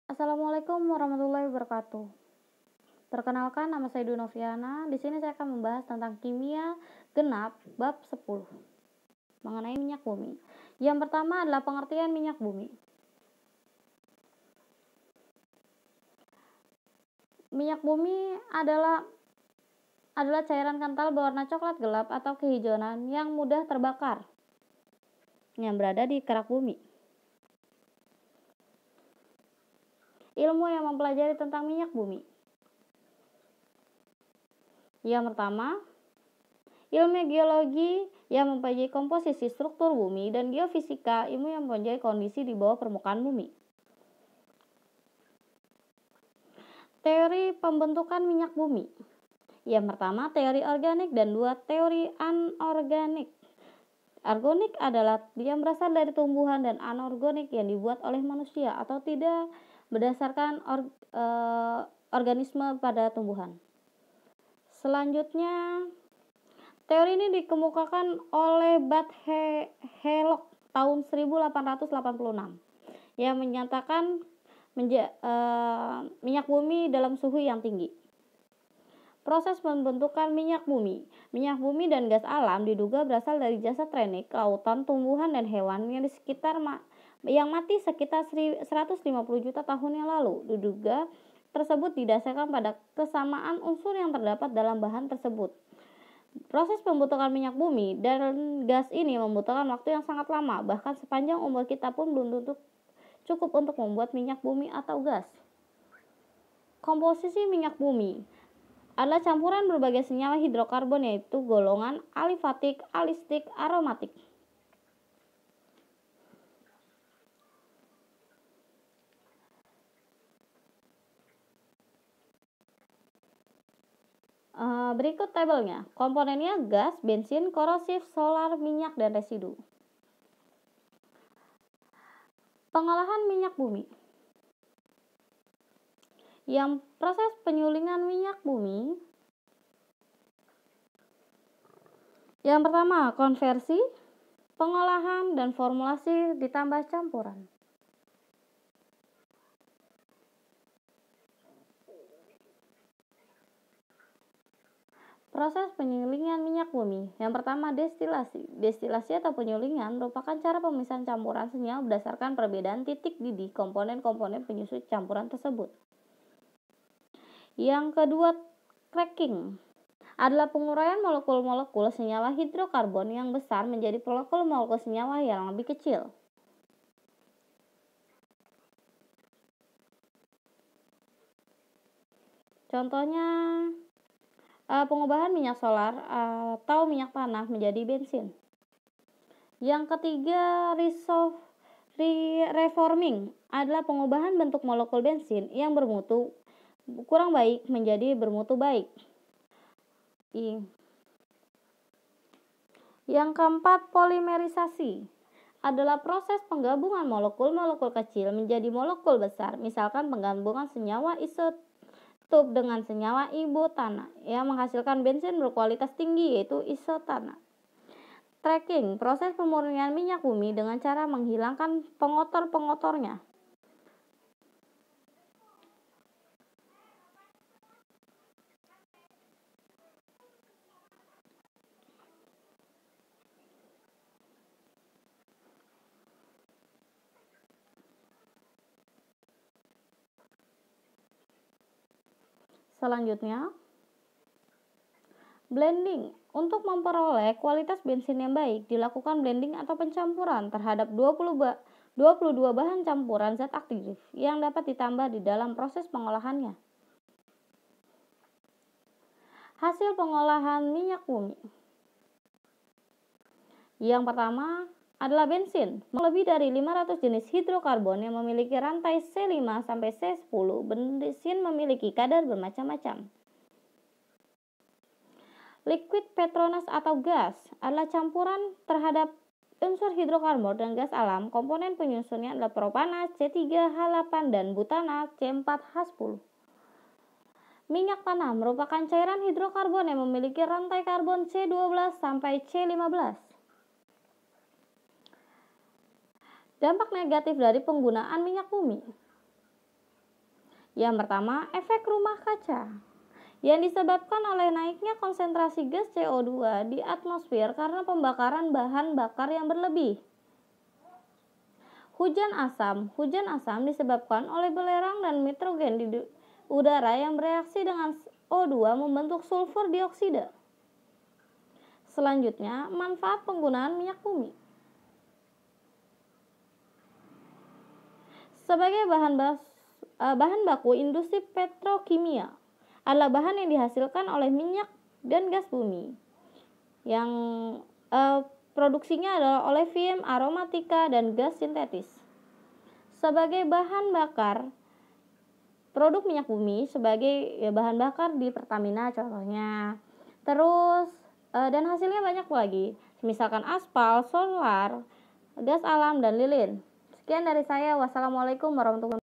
Assalamualaikum warahmatullahi wabarakatuh. Perkenalkan, nama saya Dwi Noviana. Di sini saya akan membahas tentang kimia genap bab 10 mengenai minyak bumi. Yang pertama adalah pengertian minyak bumi. Minyak bumi adalah cairan kental berwarna coklat gelap atau kehijauan yang mudah terbakar yang berada di kerak bumi. Ilmu yang mempelajari tentang minyak bumi. Yang pertama, ilmu geologi yang mempelajari komposisi struktur bumi, dan geofisika, ilmu yang mempelajari kondisi di bawah permukaan bumi. Teori pembentukan minyak bumi. Yang pertama, teori organik dan dua teori anorganik. Organik adalah yang berasal dari tumbuhan, dan anorganik yang dibuat oleh manusia atau tidak berdasarkan organisme pada tumbuhan. Selanjutnya, teori ini dikemukakan oleh Bud Hellock tahun 1886 yang menyatakan minyak bumi dalam suhu yang tinggi. Proses pembentukan minyak bumi. Minyak bumi dan gas alam diduga berasal dari jasa teknik lautan, tumbuhan, dan hewan yang yang mati sekitar 150 juta tahun yang lalu. Diduga tersebut didasarkan pada kesamaan unsur yang terdapat dalam bahan tersebut. Proses pembentukan minyak bumi dan gas ini membutuhkan waktu yang sangat lama, bahkan sepanjang umur kita pun belum tentu cukup untuk membuat minyak bumi atau gas. Komposisi minyak bumi adalah campuran berbagai senyawa hidrokarbon, yaitu golongan alifatik, alistik, aromatik. Berikut tabelnya. Komponennya gas, bensin, korosif, solar, minyak, dan residu. Pengolahan minyak bumi. Yang proses penyulingan minyak bumi. Yang pertama, konversi, pengolahan, dan formulasi ditambah campuran. Proses penyulingan minyak bumi. Yang pertama, destilasi. Destilasi atau penyulingan merupakan cara pemisahan campuran senyawa berdasarkan perbedaan titik didih komponen-komponen penyusun campuran tersebut. Yang kedua, cracking adalah penguraian molekul-molekul senyawa hidrokarbon yang besar menjadi molekul-molekul senyawa yang lebih kecil. Contohnya, pengubahan minyak solar atau minyak tanah menjadi bensin. Yang ketiga, reforming adalah pengubahan bentuk molekul bensin yang bermutu kurang baik menjadi bermutu baik. Yang keempat, polimerisasi adalah proses penggabungan molekul-molekul kecil menjadi molekul besar, misalkan penggabungan senyawa isotop dengan senyawa ibotana yang menghasilkan bensin berkualitas tinggi, yaitu isotana. Tracking, proses pemurnian minyak bumi dengan cara menghilangkan pengotor-pengotornya. Selanjutnya, blending. Untuk memperoleh kualitas bensin yang baik, dilakukan blending atau pencampuran terhadap 22 bahan campuran zat aktif yang dapat ditambah di dalam proses pengolahannya. Hasil pengolahan minyak bumi. Yang pertama adalah bensin. Lebih dari 500 jenis hidrokarbon yang memiliki rantai C5 sampai C10. Bensin memiliki kadar bermacam-macam. Liquid Petronas atau gas adalah campuran terhadap unsur hidrokarbon dan gas alam. Komponen penyusunnya adalah propana C3H8 dan butana C4H10. Minyak tanah merupakan cairan hidrokarbon yang memiliki rantai karbon C12 sampai C15. Dampak negatif dari penggunaan minyak bumi. Yang pertama, efek rumah kaca yang disebabkan oleh naiknya konsentrasi gas CO2 di atmosfer karena pembakaran bahan bakar yang berlebih. Hujan asam disebabkan oleh belerang dan nitrogen di udara yang bereaksi dengan O2 membentuk sulfur dioksida. Selanjutnya, manfaat penggunaan minyak bumi. Sebagai bahan baku industri petrokimia adalah bahan yang dihasilkan oleh minyak dan gas bumi yang produksinya adalah oleum, aromatika, dan gas sintetis. Sebagai bahan bakar, produk minyak bumi sebagai bahan bakar di Pertamina contohnya. Terus dan hasilnya banyak lagi, misalkan aspal, solar, gas alam, dan lilin. Sekian dari saya. Wassalamualaikum warahmatullahi wabarakatuh.